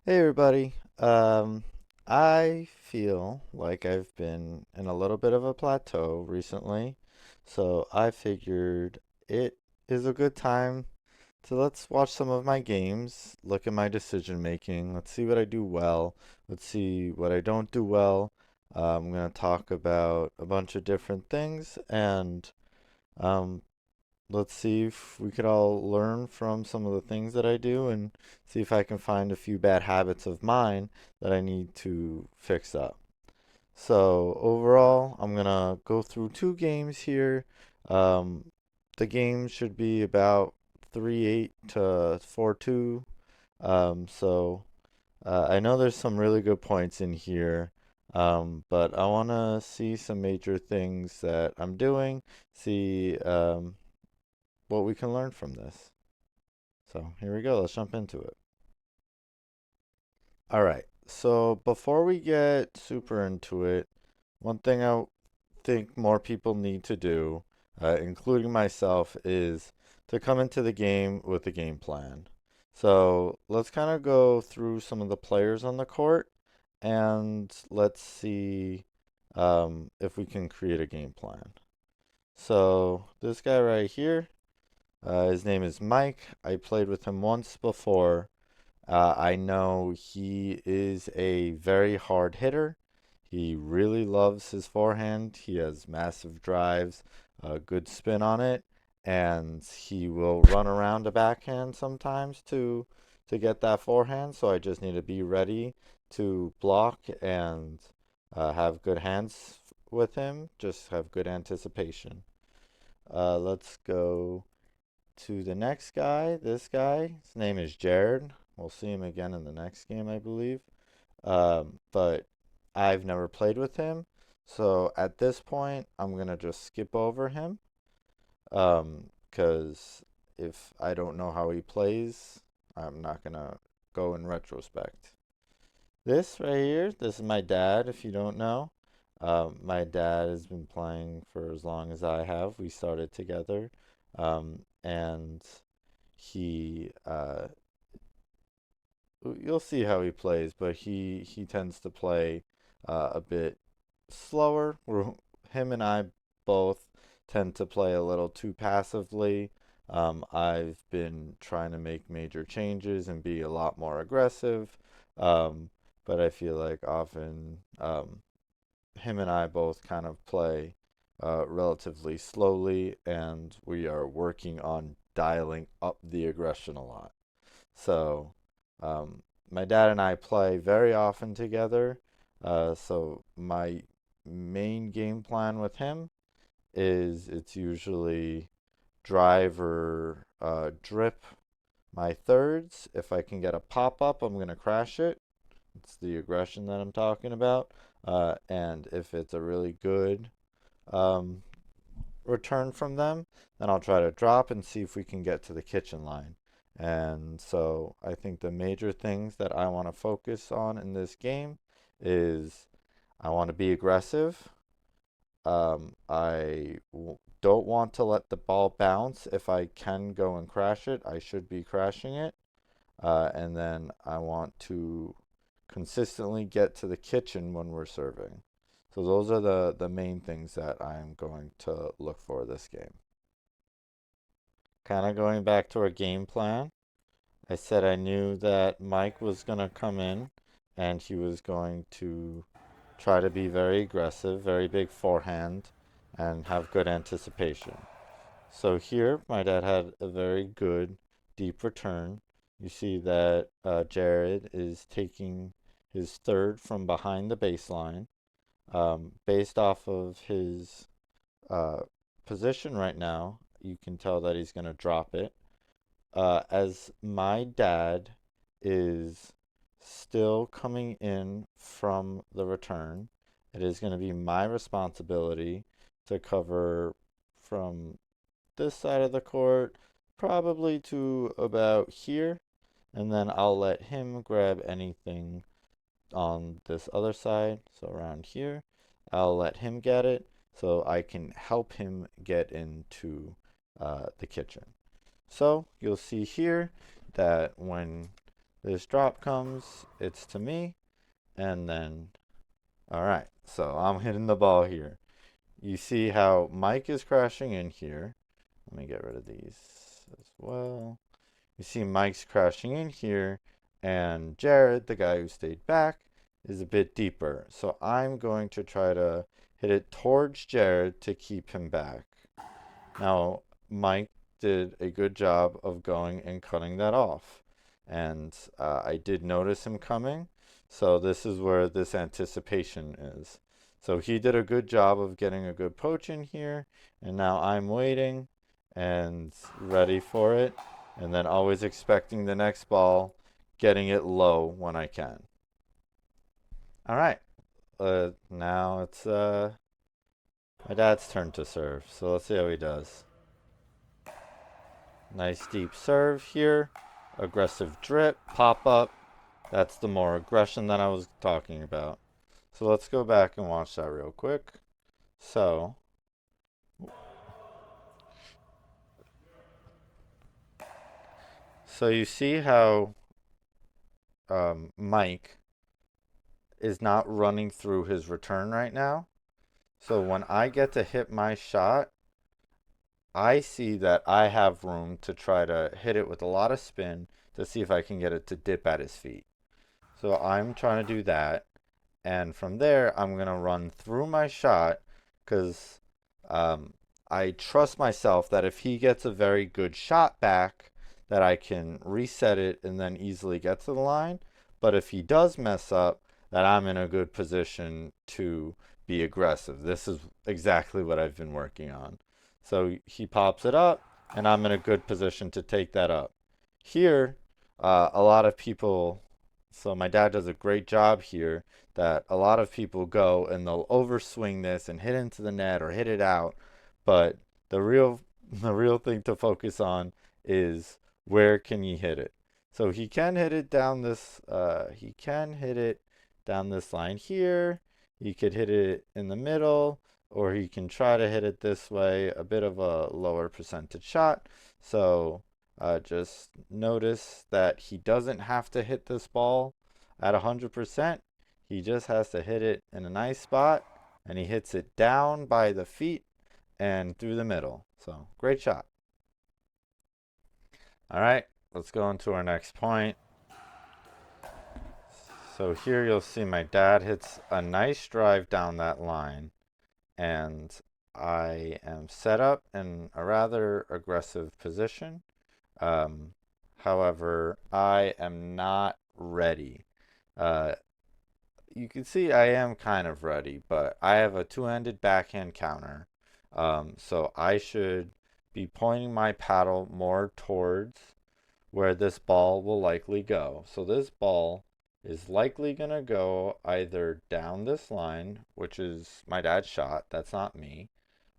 Hey everybody. I feel like I've been in a little bit of a plateau recently, so I figured it is a good time to let's watch some of my games, look at my decision making, let's see what I do well, let's see what I don't do well. I'm gonna talk about a bunch of different things and um, let's see if we could all learn from some of the things that I do and see if I can find a few bad habits of mine that I need to fix up. So, overall, I'm gonna go through two games here. Um, the game should be about 3-8 to 4-2. I know there's some really good points in here, but I want to see some major things that I'm doing, see what we can learn from this. So here we go. Let's jump into it. All right. So before we get super into it, one thing I think more people need to do, including myself, is to come into the game with a game plan. So let's kind of go through some of the players on the court and let's see if we can create a game plan. So this guy right here, his name is Mike. I played with him once before. I know he is a very hard hitter. He really loves his forehand. He has massive drives, a good spin on it, and he will run around a backhand sometimes to get that forehand. So I just need to be ready to block and have good hands with him. Just have good anticipation. Let's go to the next guy. This guy, his name is Jared. We'll see him again in the next game, I believe. But I've never played with him. So at this point, I'm going to just skip over him. Because if I don't know how he plays, I'm not going to go in retrospect. This right here, this is my dad, if you don't know. My dad has been playing for as long as I have. We started together. And he you'll see how he plays, but he tends to play a bit slower. Him and I both tend to play a little too passively. I've been trying to make major changes and be a lot more aggressive, um, but I feel like often him and I both kind of play relatively slowly, and we are working on dialing up the aggression a lot. So, my dad and I play very often together. So my main game plan with him is it's usually drive or drip my thirds. If I can get a pop up, I'm gonna crash it. It's the aggression that I'm talking about. And if it's a really good um, return from them, then I'll try to drop and see if we can get to the kitchen line. And so I think the major things that I want to focus on in this game is I want to be aggressive. Don't want to let the ball bounce. If I can go and crash it, I should be crashing it. And then I want to consistently get to the kitchen when we're serving. So those are the main things that I'm going to look for this game. Kind of going back to our game plan, I said I knew that Mike was going to come in and he was going to try to be very aggressive, very big forehand, and have good anticipation. So here, my dad had a very good deep return. You see that Jared is taking his third from behind the baseline. Based off of his uh, position right now, you can tell that he's going to drop it. As my dad is still coming in from the return, it is going to be my responsibility to cover from this side of the court, probably to about here, and then I'll let him grab anything on this other side, so around here. I'll let him get it so I can help him get into the kitchen. So you'll see here that when this drop comes, it's to me, and then, all right, so I'm hitting the ball here. You see how Mike is crashing in here. Let me get rid of these as well. You see Mike's crashing in here, and Jared, the guy who stayed back, is a bit deeper. So I'm going to try to hit it towards Jared to keep him back. Now, Mike did a good job of going and cutting that off. And I did notice him coming. So this is where this anticipation is. So he did a good job of getting a good poach in here. And now I'm waiting and ready for it. And then always expecting the next ball, getting it low when I can. All right. Now it's my dad's turn to serve. So let's see how he does. Nice deep serve here. Aggressive drip, pop up. That's the more aggression that I was talking about. So let's go back and watch that real quick. So you see how Mike is not running through his return right now. So when I get to hit my shot, I see that I have room to try to hit it with a lot of spin to see if I can get it to dip at his feet. So I'm trying to do that. And from there, I'm going to run through my shot because I trust myself that if he gets a very good shot back, that I can reset it and then easily get to the line. But if he does mess up, that I'm in a good position to be aggressive. This is exactly what I've been working on. So he pops it up, and I'm in a good position to take that up. Here, a lot of people, so my dad does a great job here that a lot of people go and they'll overswing this and hit into the net or hit it out. But the real thing to focus on is where can you hit it. So he can hit it down this line here. He could hit it in the middle, or he can try to hit it this way, a bit of a lower percentage shot. So just notice that he doesn't have to hit this ball at 100%. He just has to hit it in a nice spot, and he hits it down by the feet and through the middle. So great shot. All right, let's go into our next point. So here you'll see my dad hits a nice drive down that line, and I am set up in a rather aggressive position. However, I am not ready. Uh, you can see I am kind of ready, but I have a two-handed backhand counter. So I should be pointing my paddle more towards where this ball will likely go. So this ball is likely going to go either down this line, which is my dad's shot, that's not me,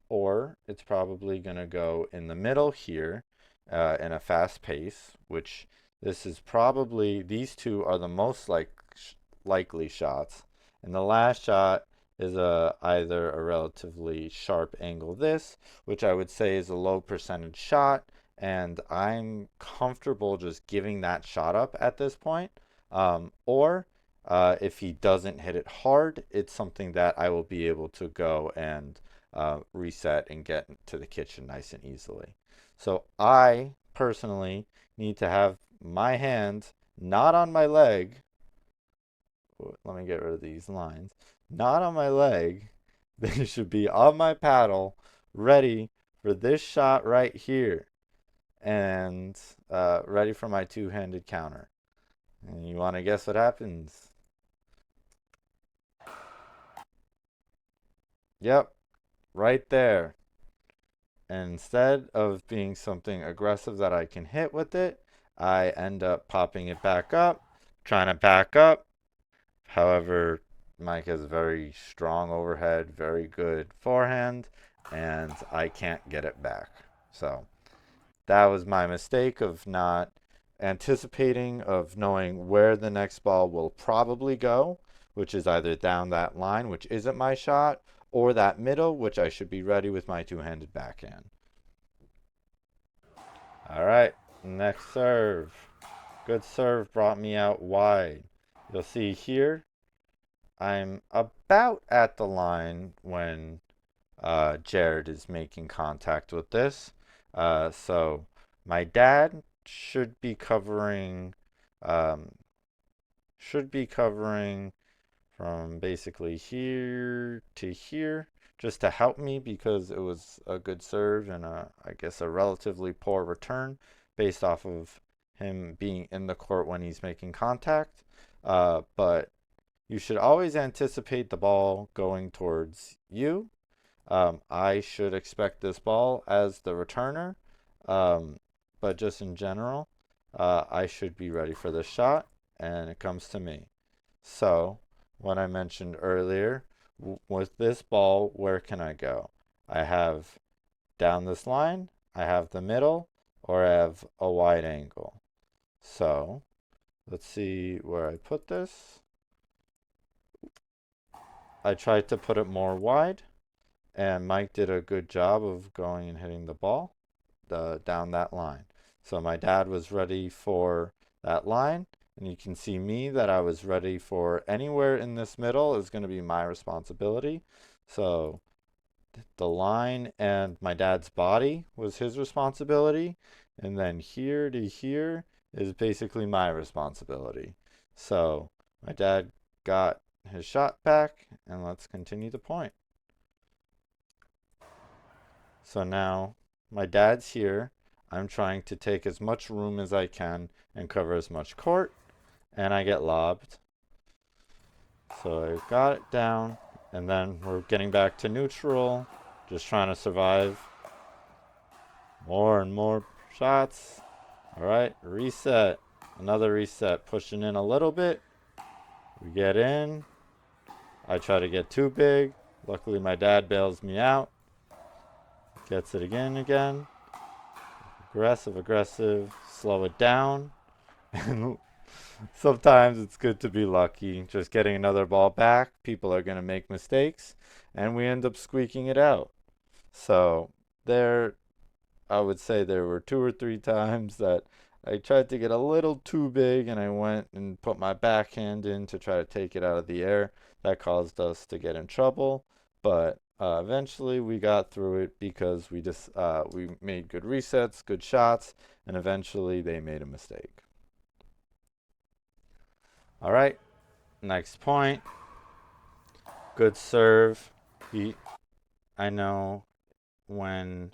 or it's probably going to go in the middle here in a fast pace, which this is probably, these two are the most likely shots. And the last shot is either a relatively sharp angle this, which I would say is a low percentage shot, and I'm comfortable just giving that shot up at this point. Or if he doesn't hit it hard, it's something that I will be able to go and reset and get to the kitchen nice and easily. So I personally need to have my hand not on my leg. Let me get rid of these lines. Not on my leg. They should be on my paddle, ready for this shot right here, and ready for my two-handed counter. And you want to guess what happens? Yep, right there. And instead of being something aggressive that I can hit with it, I end up popping it back up, trying to back up. However, Mike has very strong overhead, very good forehand, and I can't get it back. So that was my mistake of not anticipating, of knowing where the next ball will probably go, which is either down that line, which isn't my shot, or that middle, which I should be ready with my two-handed backhand. All right, next serve. Good serve brought me out wide. You'll see here, I'm about at the line when Jared is making contact with this. So my dad um, should be covering from basically here to here just to help me because it was a good serve and I guess a relatively poor return based off of him being in the court when he's making contact. But you should always anticipate the ball going towards you. I should expect this ball as the returner, um, but just in general, I should be ready for this shot, and it comes to me. So, what I mentioned earlier, with this ball, where can I go? I have down this line, I have the middle, or I have a wide angle. So, let's see where I put this. I tried to put it more wide, and Mike did a good job of going and hitting the ball down that line. So my dad was ready for that line, and you can see me that I was ready for anywhere in this middle is going to be my responsibility. So the line and my dad's body was his responsibility, and then here to here is basically my responsibility. So my dad got his shot back, and let's continue the point. So now my dad's here. I'm trying to take as much room as I can and cover as much court, and I get lobbed. So I got it down, and then we're getting back to neutral, just trying to survive. More and more shots. All right, reset. Another reset, pushing in a little bit. We get in. I try to get too big. Luckily, my dad bails me out. Gets it again. Aggressive. Slow it down. And sometimes it's good to be lucky. Just getting another ball back, people are going to make mistakes, and we end up squeaking it out. So there, I would say there were 2 or 3 times that I tried to get a little too big and I went and put my backhand in to try to take it out of the air. That caused us to get in trouble, but eventually we got through it because we made good resets, good shots, and eventually they made a mistake. All right, next point. Good serve. He, I know when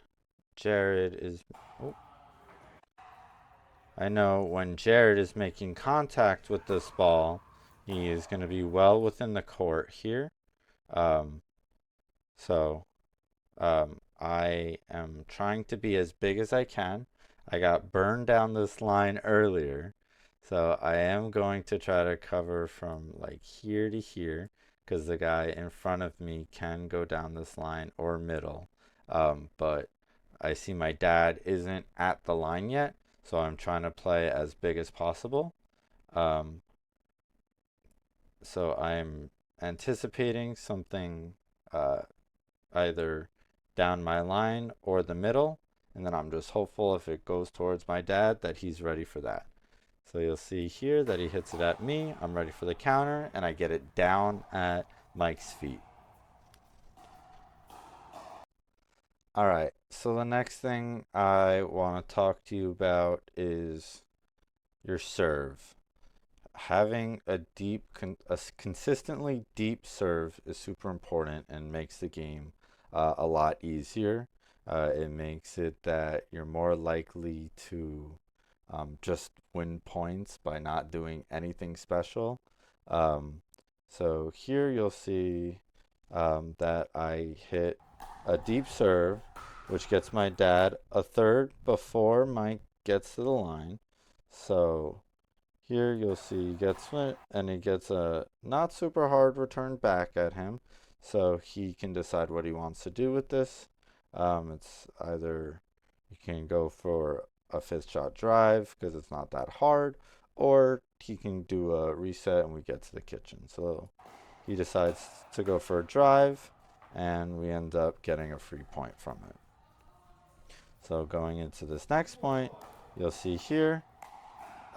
Jared is. Oh, I know when Jared is making contact with this ball, he is going to be well within the court here. Um, so I am trying to be as big as I can. I got burned down this line earlier, so I am going to try to cover from like here to here because the guy in front of me can go down this line or middle. But I see my dad isn't at the line yet, so I'm trying to play as big as possible. Um, so I'm anticipating something uh, either down my line or the middle, and then I'm just hopeful if it goes towards my dad that he's ready for that. So you'll see here that he hits it at me. I'm ready for the counter, and I get it down at Mike's feet. All right, so the next thing I want to talk to you about is your serve. Having a consistently deep serve is super important and makes the game a lot easier. It makes it that you're more likely to just win points by not doing anything special. Um, so here you'll see that I hit a deep serve, which gets my dad a third before Mike gets to the line. So here you'll see he gets it, and he gets a not super hard return back at him, so he can decide what he wants to do with this. It's either you can go for a fifth shot drive because it's not that hard, or he can do a reset and we get to the kitchen. So he decides to go for a drive, and we end up getting a free point from it. So going into this next point, you'll see here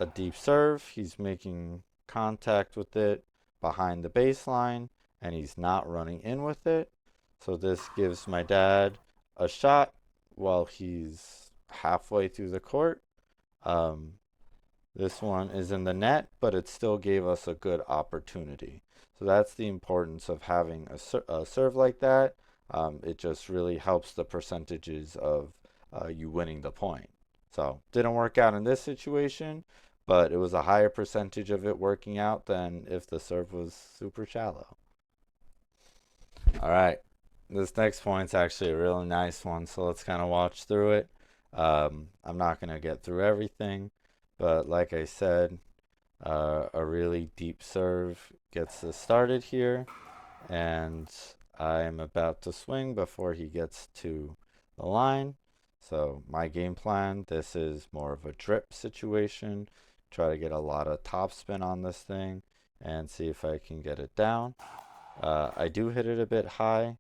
a deep serve. He's making contact with it behind the baseline, and he's not running in with it. So this gives my dad a shot while he's halfway through the court. Um, this one is in the net, but it still gave us a good opportunity. So that's the importance of having a serve like that. It just really helps the percentages of you winning the point. So didn't work out in this situation, but it was a higher percentage of it working out than if the serve was super shallow. All right, this next point's actually a really nice one, so let's kind of watch through it. I'm not going to get through everything, but like I said, a really deep serve gets us started here, and I'm about to swing before he gets to the line. So my game plan, this is more of a drip situation. Try to get a lot of topspin on this thing and see if I can get it down. I do hit it a bit high.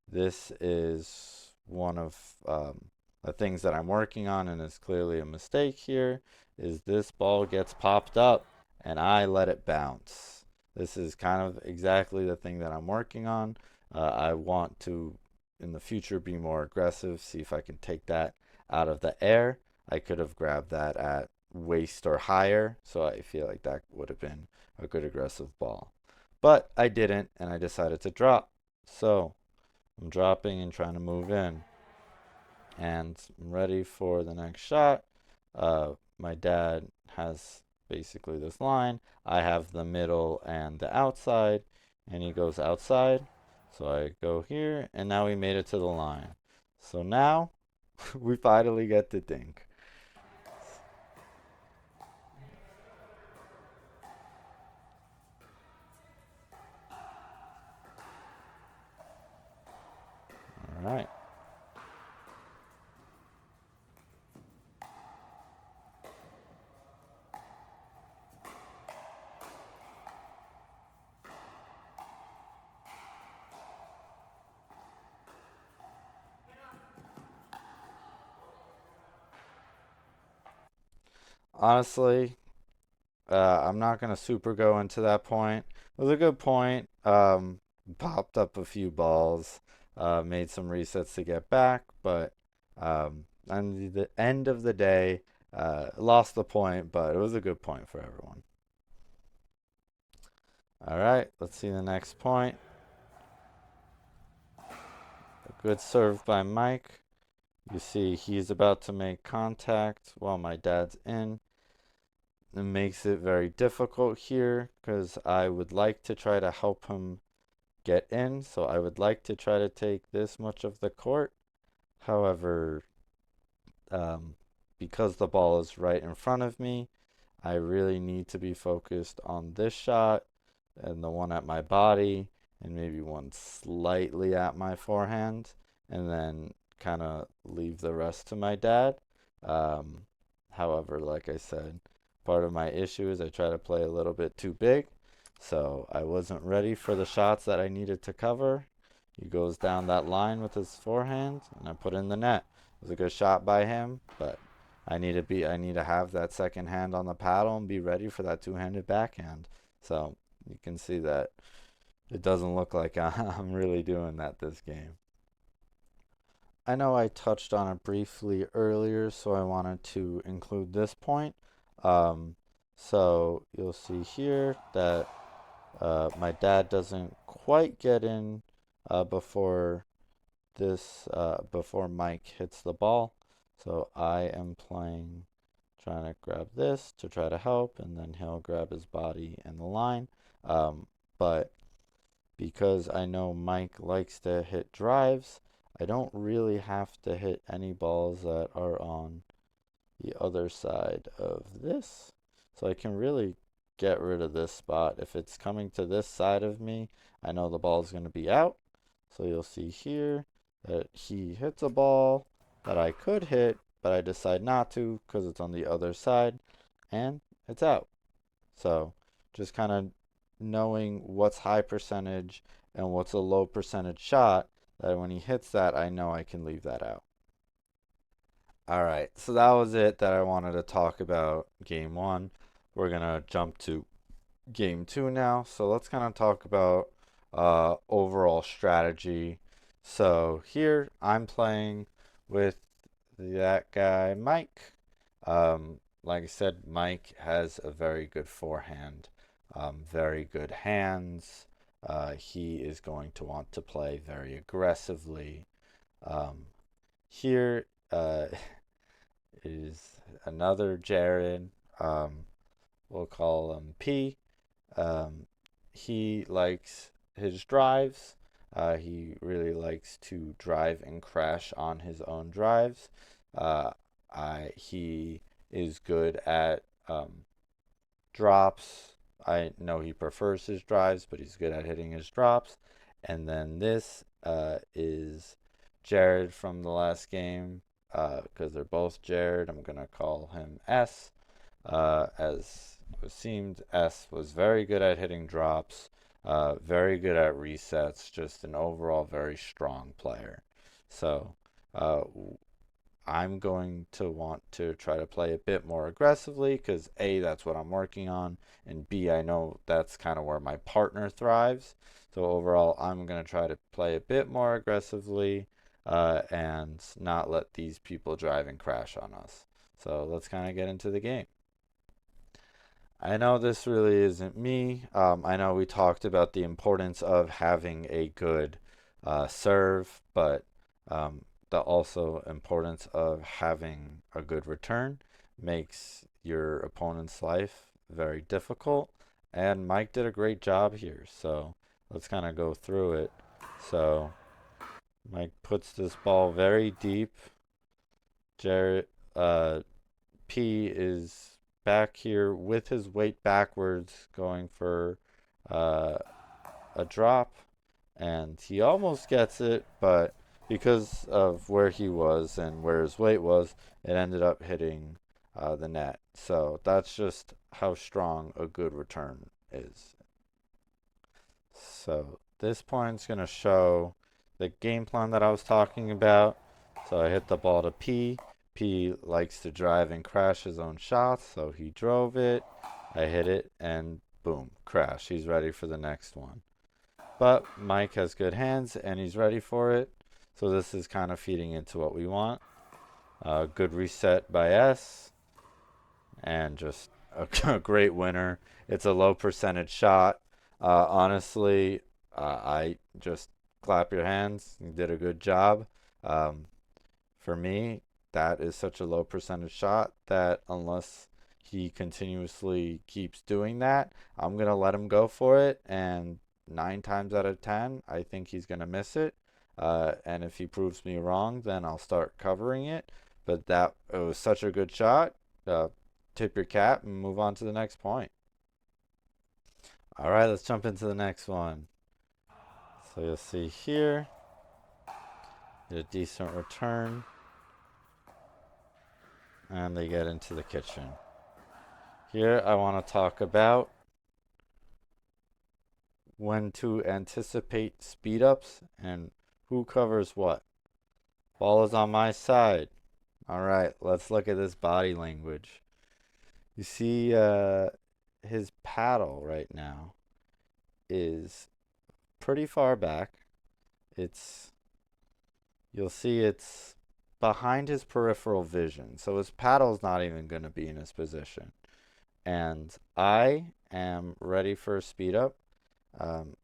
This is one of the things that I'm working on, and it's clearly a mistake here, is this ball gets popped up and I let it bounce. This is kind of exactly the thing that I'm working on. I want to, in the future, be more aggressive, see if I can take that out of the air. I could have grabbed that at waist or higher, so I feel like that would have been a good aggressive ball. But I didn't, and I decided to drop. So I'm dropping and trying to move in. And I'm ready for the next shot. My dad has basically this line. I have the middle and the outside, and he goes outside. So I go here, and now we made it to the line. So now we finally get to dink. All right. Honestly, I'm not gonna super go into that point. It was a good point. Popped up a few balls, made some resets to get back, but on the end of the day, lost the point, but it was a good point for everyone. All right, let's see the next point. A good serve by Mike. You see he's about to make contact while my dad's in. It makes it very difficult here because I would like to try to help him get in. So I would like to try to take this much of the court. However, um, because the ball is right in front of me, I really need to be focused on this shot and the one at my body and maybe one slightly at my forehand, and then kind of leave the rest to my dad. Um, However, like I said, part of my issue is I try to play a little bit too big, so I wasn't ready for the shots that I needed to cover. He goes down that line with his forehand, and I put in the net. It was a good shot by him, but I need to have that second hand on the paddle and be ready for that two-handed backhand. So you can see that it doesn't look like I'm really doing that this game. I know I touched on it briefly earlier, so I wanted to include this point. Um, so you'll see here that my dad doesn't quite get in before before Mike hits the ball. So I am playing, trying to grab this to try to help, and then he'll grab his body in the line. But because I know Mike likes to hit drives, I don't really have to hit any balls that are on the other side of this. So I can really get rid of this spot. If it's coming to this side of me, I know the ball is going to be out. So you'll see here that he hits a ball that I could hit, but I decide not to because it's on the other side, and it's out. So just kind of knowing what's high percentage and what's a low percentage shot, that when he hits that, I know I can leave that out. All right, so that was it that I wanted to talk about game one. We're gonna jump to game two now. So let's kind of talk about overall strategy. So here I'm playing with that guy, Mike. Like I said, Mike has a very good forehand, very good hands. He is going to want to play very aggressively. Um, here is another Jared. Um, we'll call him P. Um, he likes his drives. He really likes to drive and crash on his own drives. Uh, he is good at drops. I know he prefers his drives, but he's good at hitting his drops. And then this is Jared from the last game because they're both Jared. I'm going to call him S. As it seemed, S was very good at hitting drops, very good at resets, just an overall very strong player. So uh, I'm going to want to try to play a bit more aggressively because A, that's what I'm working on, and B, I know that's kind of where my partner thrives. So overall, I'm going to try to play a bit more aggressively and not let these people drive and crash on us. So let's kind of get into the game. I know this really isn't me. I know we talked about the importance of having a good serve, but the also importance of having a good return makes your opponent's life very difficult. And Mike did a great job here, so let's kind of go through it. So Mike puts this ball very deep. Jared, P is back here with his weight backwards, going for uh, a drop, and he almost gets it, but because of where he was and where his weight was, it ended up hitting the net. So that's just how strong a good return is. So this point's going to show the game plan that I was talking about. So I hit the ball to P. P likes to drive and crash his own shots, so he drove it. I hit it, and boom, crash. He's ready for the next one. But Mike has good hands, and he's ready for it. So this is kind of feeding into what we want. Good reset by S, and just a great winner. It's a low percentage shot. Honestly, I just clap your hands. You did a good job. Um, for me, that is such a low percentage shot that unless he continuously keeps doing that, I'm going to let him go for it. And 9 times out of 10, I think he's going to miss it. And if he proves me wrong, then I'll start covering it. But it was such a good shot. Tip your cap and move on to the next point. All right, let's jump into the next one. So you'll see here, get a decent return, and they get into the kitchen. Here I want to talk about when to anticipate speed ups and who covers what. Ball is on my side. All right, let's look at this body language. You see his paddle right now is pretty far back. It's You'll see it's behind his peripheral vision. So his paddle's not even going to be in his position. And I am ready for a speed up. Um,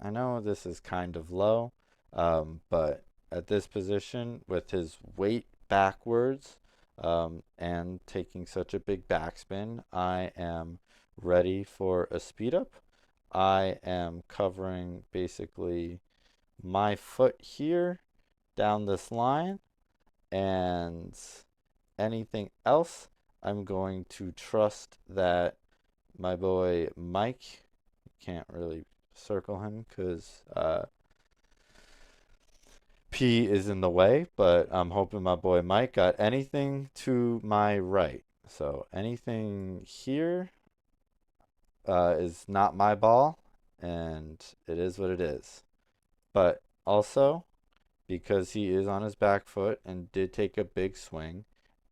I know this is kind of low, but at this position, with his weight backwards and taking such a big backspin, I am ready for a speed up. I am covering basically my foot here down this line, and anything else, I'm going to trust that my boy Mike, can't really circle him because P is in the way, but I'm hoping my boy Mike got anything to my right. So anything here is not my ball, and it is what it is. But also, because he is on his back foot and did take a big swing.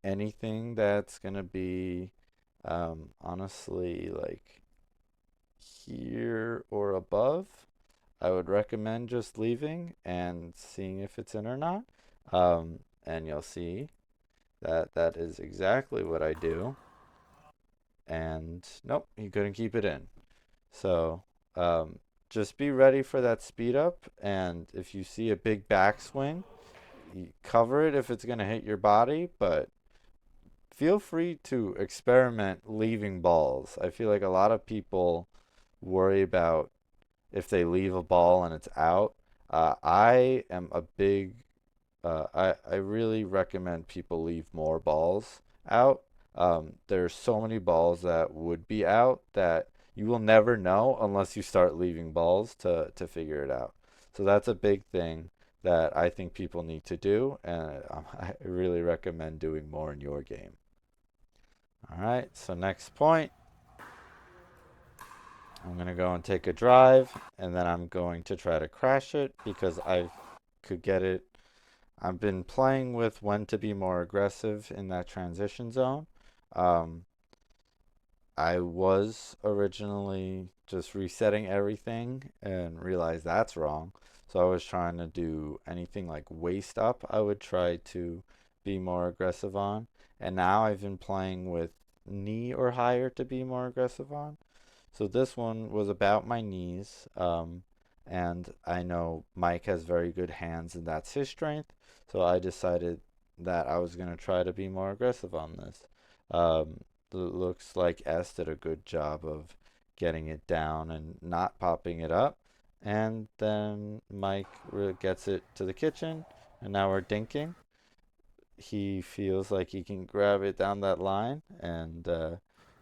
Anything that's going to be honestly like here or above, I would recommend just leaving and seeing if it's in or not. And you'll see that that is exactly what I do. And nope, he couldn't keep it in. So um, just be ready for that speed up. And if you see a big backswing, you cover it if it's going to hit your body, but feel free to experiment leaving balls. I feel like a lot of people worry about if they leave a ball and it's out. I am a big I really recommend people leave more balls out. There's so many balls that would be out that you will never know unless you start leaving balls to figure it out. So that's a big thing that I think people need to do, and I really recommend doing more in your game. All right, so next point, I'm going to go and take a drive, and then I'm going to try to crash it because I could get it. I've been playing with when to be more aggressive in that transition zone. Um, I was originally just resetting everything and realized that's wrong. So I was trying to do anything like waist up, I would try to be more aggressive on. And now I've been playing with knee or higher to be more aggressive on. So this one was about my knees, and I know Mike has very good hands, and that's his strength. So I decided that I was going to try to be more aggressive on this. It looks like S did a good job of getting it down and not popping it up. And then Mike gets it to the kitchen, and now we're dinking. He feels like he can grab it down that line, and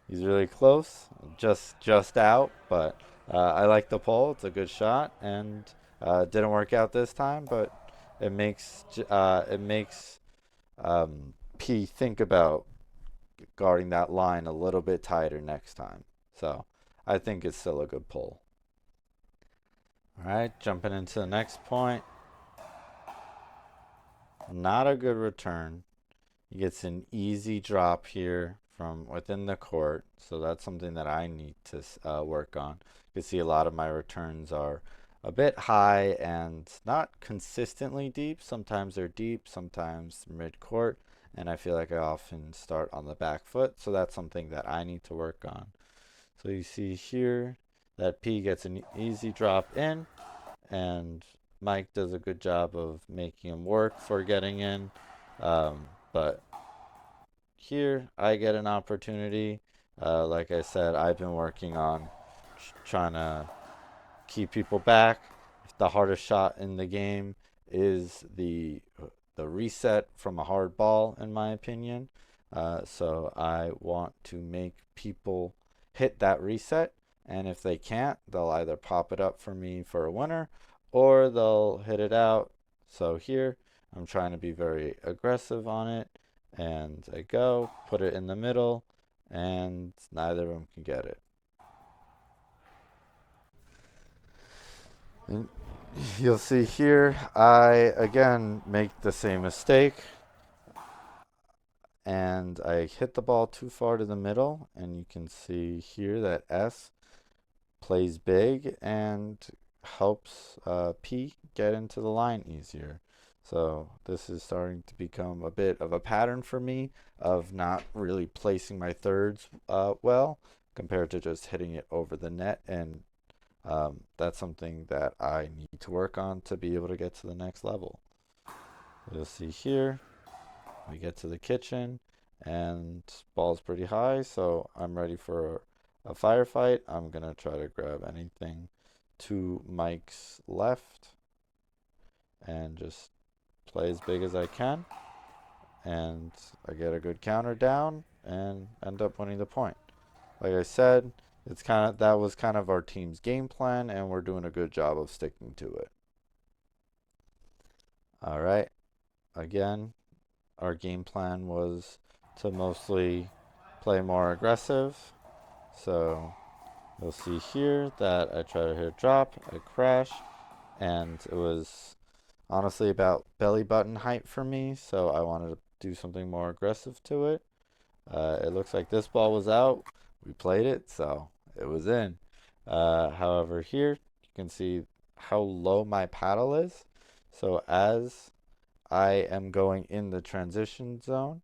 he's really close, just out, but I like the pole. It's a good shot, and didn't work out this time, but it makes P think about guarding that line a little bit tighter next time. So I think it's still a good pull. All right, jumping into the next point. Not a good return. He gets an easy drop here from within the court, so that's something that I need to work on. You can see a lot of my returns are a bit high and not consistently deep. Sometimes they're deep, sometimes mid-court, and I feel like I often start on the back foot, so that's something that I need to work on. So you see here that P gets an easy drop in, and Mike does a good job of making him work for getting in. But here I get an opportunity. Like I said, I've been working on trying to keep people back. The hardest shot in the game is the reset from a hard ball, in my opinion. So I want to make people hit that reset, and if they can't, they'll either pop it up for me for a winner, or they'll hit it out. So here, I'm trying to be very aggressive on it, and I go, put it in the middle, and neither of them can get it. And you'll see here, I again make the same mistake, and I hit the ball too far to the middle, and you can see here that S plays big and helps P get into the line easier. So this is starting to become a bit of a pattern for me of not really placing my thirds well compared to just hitting it over the net, and that's something that I need to work on to be able to get to the next level. You'll see here, we get to the kitchen, and ball's pretty high, so I'm ready for a firefight. I'm gonna try to grab anything to Mike's left and just play as big as I can. And I get a good counter down and end up winning the point. Like I said, that was kind of our team's game plan, and we're doing a good job of sticking to it. All right. Again, our game plan was to mostly play more aggressive. So you'll see here that I try to hit a drop, I crash, and it was honestly about belly button height for me, so I wanted to do something more aggressive to it. It looks like this ball was out. We played it, so it was in. However, here you can see how low my paddle is. So as I am going in the transition zone,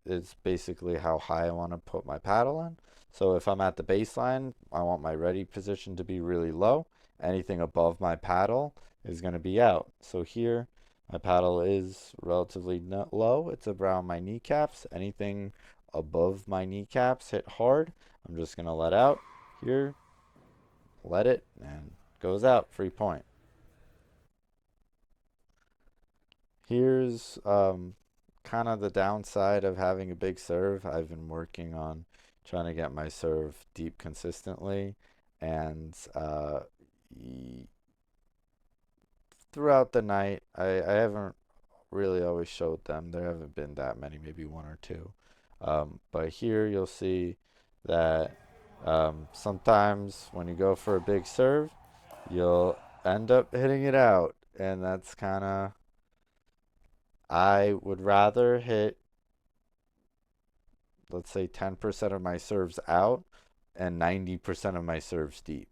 it's basically how high I want to put my paddle in. So if I'm at the baseline, I want my ready position to be really low. Anything above my paddle is going to be out. So here, my paddle is relatively low. It's around my kneecaps. Anything above my kneecaps hit hard. I'm just going to let out. Here, let it, and goes out. Free point. Here's kind of the downside of having a big serve. I've been working on trying to get my serve deep consistently, and throughout the night, I haven't really always showed them. There haven't been that many, maybe one or two. But here you'll see that sometimes when you go for a big serve, you'll end up hitting it out, and that's kind of I would rather hit, let's say, 10% of my serves out and 90% of my serves deep.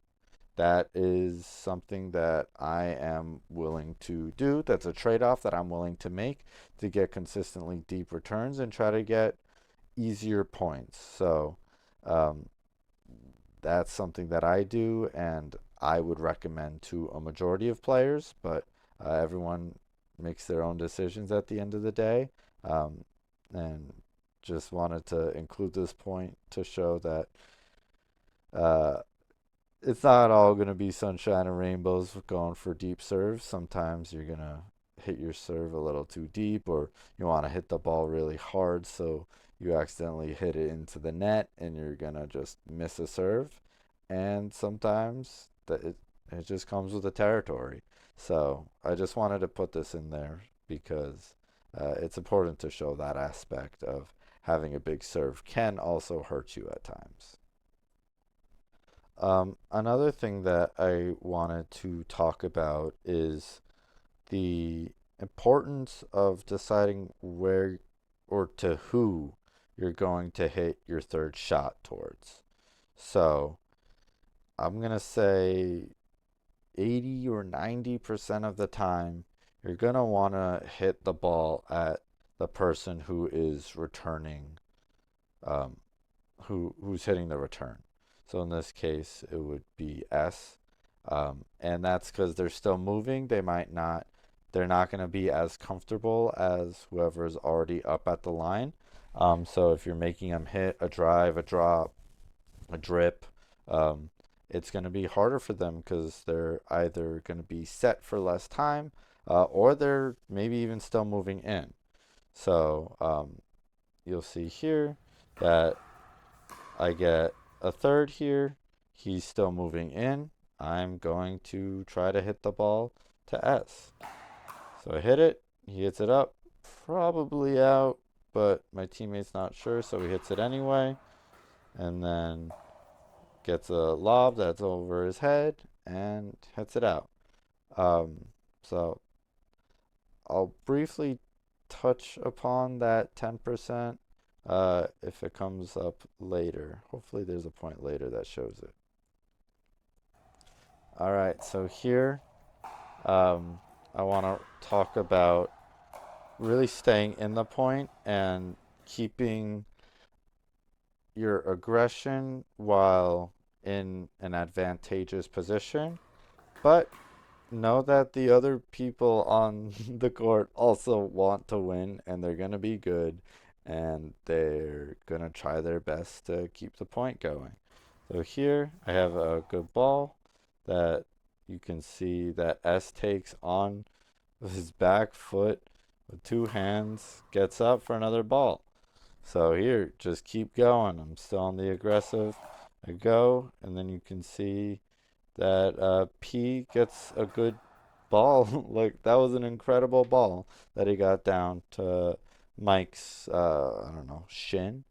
That is something that I am willing to do. That's a trade off that I'm willing to make to get consistently deep returns and try to get easier points. So um, that's something that I do, and I would recommend to a majority of players, but everyone makes their own decisions at the end of the day. Um, and just wanted to include this point to show that uh, it's not all going to be sunshine and rainbows going for deep serves. Sometimes you're going to hit your serve a little too deep, or you want to hit the ball really hard, so you accidentally hit it into the net and you're going to just miss a serve. And sometimes it just comes with the territory. So I just wanted to put this in there because it's important to show that aspect of having a big serve can also hurt you at times. Another thing that I wanted to talk about is the importance of deciding where or to who you're going to hit your third shot towards. So I'm going to say 80 or 90% of the time, you're going to want to hit the ball at the person who is returning, um, who's hitting the return. So in this case, it would be S. And that's because they're still moving. They're not going to be as comfortable as whoever's already up at the line. So if you're making them hit a drive, a drop, a drip, um, it's going to be harder for them because they're either going to be set for less time or they're maybe even still moving in. So you'll see here that I get a third here. He's still moving in. I'm going to try to hit the ball to S. So I hit it. He hits it up. Probably out, but my teammate's not sure, so he hits it anyway. And then gets a lob that's over his head and hits it out. Um, so I'll briefly touch upon that 10% if it comes up later. Hopefully, there's a point later that shows it. All right, so here um, I want to talk about really staying in the point and keeping your aggression while in an advantageous position, but know that the other people on the court also want to win and they're going to be good and they're going to try their best to keep the point going. So here I have a good ball that you can see that S takes on his back foot with two hands, gets up for another ball. So here, just keep going. I'm still on the aggressive. I go, and then you can see that P gets a good ball. Like, that was an incredible ball that he got down to Mike's, I don't know, shin.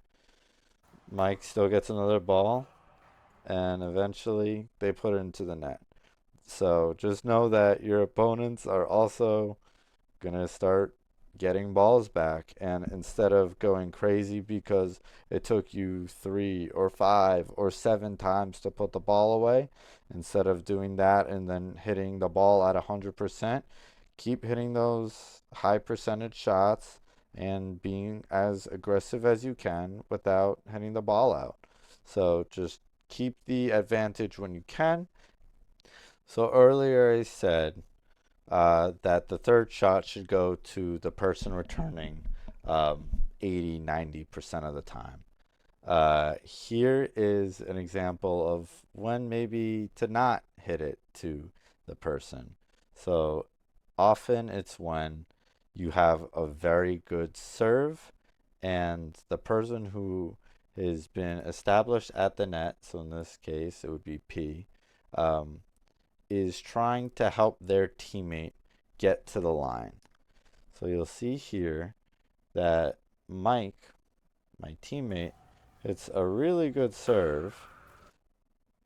Mike still gets another ball, and eventually they put it into the net. So just know that your opponents are also gonna start getting balls back, and instead of going crazy because it took you 3 or 5 or 7 times to put the ball away, instead of doing that and then hitting the ball at 100%, keep hitting those high percentage shots and being as aggressive as you can without hitting the ball out. So just keep the advantage when you can. So earlier I said that the third shot should go to the person returning 80-90% of the time. Here is an example of when maybe to not hit it to the person. So often it's when you have a very good serve and the person who has been established at the net, so in this case it would be P, um, is trying to help their teammate get to the line. So you'll see here that Mike, my teammate, hits a really good serve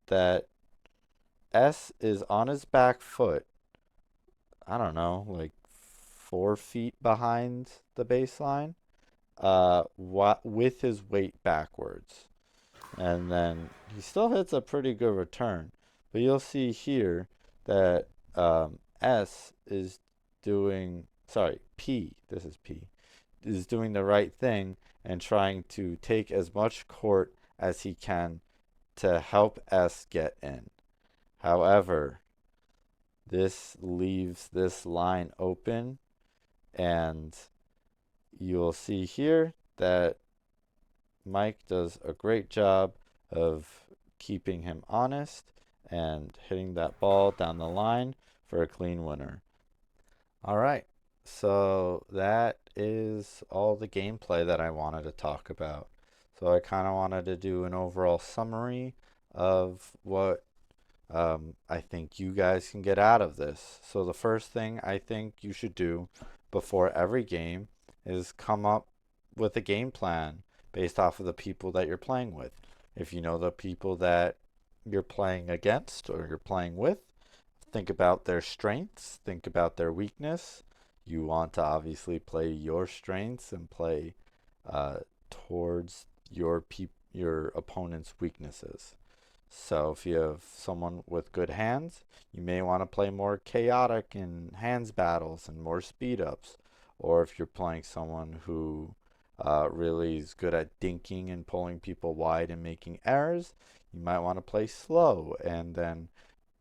that S is on his back foot, I don't know, like 4 feet behind the baseline, with his weight backwards. And then he still hits a pretty good return. But you'll see here that S is doing, sorry, P, this is P, is doing the right thing and trying to take as much court as he can to help S get in. However, this leaves this line open, and you'll see here that Mike does a great job of keeping him honest and hitting that ball down the line for a clean winner. All right, so that is all the gameplay that I wanted to talk about. So I kind of wanted to do an overall summary of what I think you guys can get out of this. So the first thing I think you should do before every game is come up with a game plan based off of the people that you're playing with. If you know the people that you're playing against or you're playing with, think about their strengths, think about their weakness. You want to obviously play your strengths and play uh, towards your opponent's weaknesses. So if you have someone with good hands, you may want to play more chaotic in hands battles and more speed ups. Or if you're playing someone who really is good at dinking and pulling people wide and making errors, you might want to play slow and then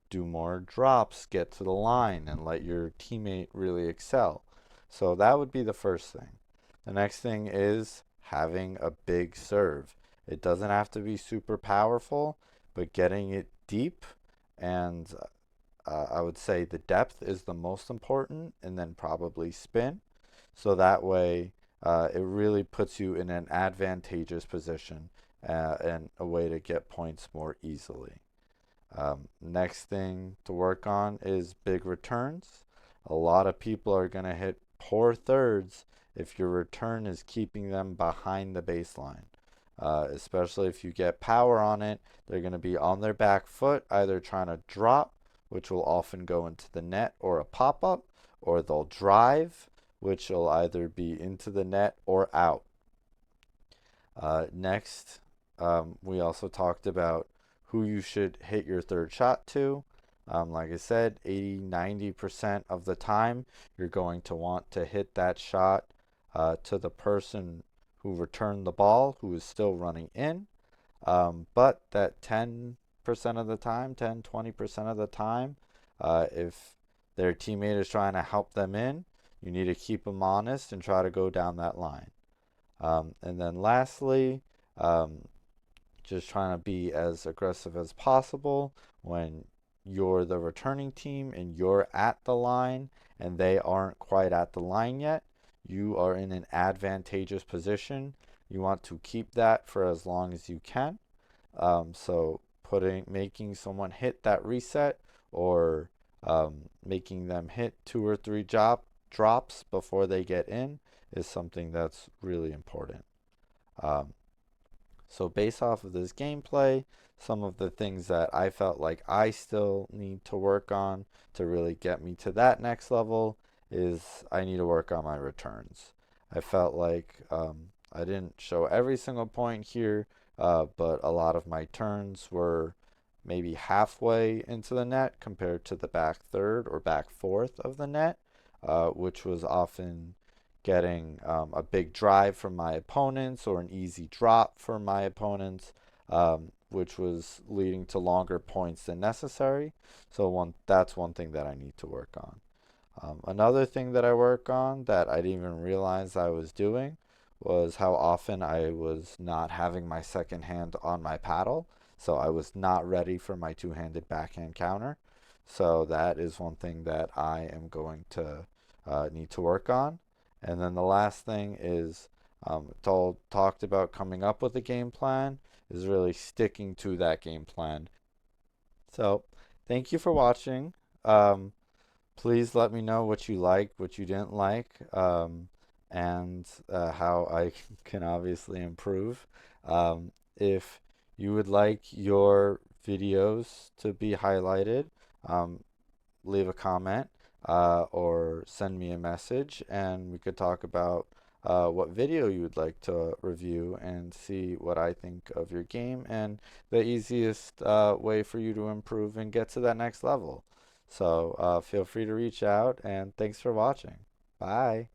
do more drops, get to the line, and let your teammate really excel. So that would be the first thing. The next thing is having a big serve. It doesn't have to be super powerful, but getting it deep, and I would say the depth is the most important, and then probably spin. So that way, it really puts you in an advantageous position and a way to get points more easily. Next thing to work on is big returns. A lot of people are going to hit poor thirds if your return is keeping them behind the baseline. Especially if you get power on it, they're going to be on their back foot, either trying to drop, which will often go into the net or a pop up, or they'll drive, which will either be into the net or out. Next, we also talked about who you should hit your third shot to. Like I said, 80-90% of the time, you're going to want to hit that shot to the person who returned the ball, who is still running in. But that 10% of the time, 10-20% of the time, if their teammate is trying to help them in, you need to keep them honest and try to go down that line. And then lastly, just trying to be as aggressive as possible when you're the returning team and you're at the line and they aren't quite at the line yet. You are in an advantageous position. You want to keep that for as long as you can. So making someone hit that reset or making them hit 2 or 3 drops before they get in is something that's really important. Um, So based off of this gameplay, some of the things that I felt like I still need to work on to really get me to that next level is I need to work on my returns. I felt like I didn't show every single point here, but a lot of my turns were maybe halfway into the net compared to the back third or back fourth of the net, which was often getting a big drive from my opponents or an easy drop for my opponents, which was leading to longer points than necessary. So that's one thing that I need to work on. Another thing that I work on that I didn't even realize I was doing was how often I was not having my second hand on my paddle. So I was not ready for my two-handed backhand counter. So that is one thing that I am going to need to work on. And then the last thing is talked about coming up with a game plan is really sticking to that game plan. So thank you for watching. Um, Please let me know what you liked, what you didn't like, and how I can obviously improve. If you would like your videos to be highlighted, um, leave a comment or send me a message, and we could talk about what video you would like to review and see what I think of your game and the easiest way for you to improve and get to that next level. So feel free to reach out, and thanks for watching. Bye.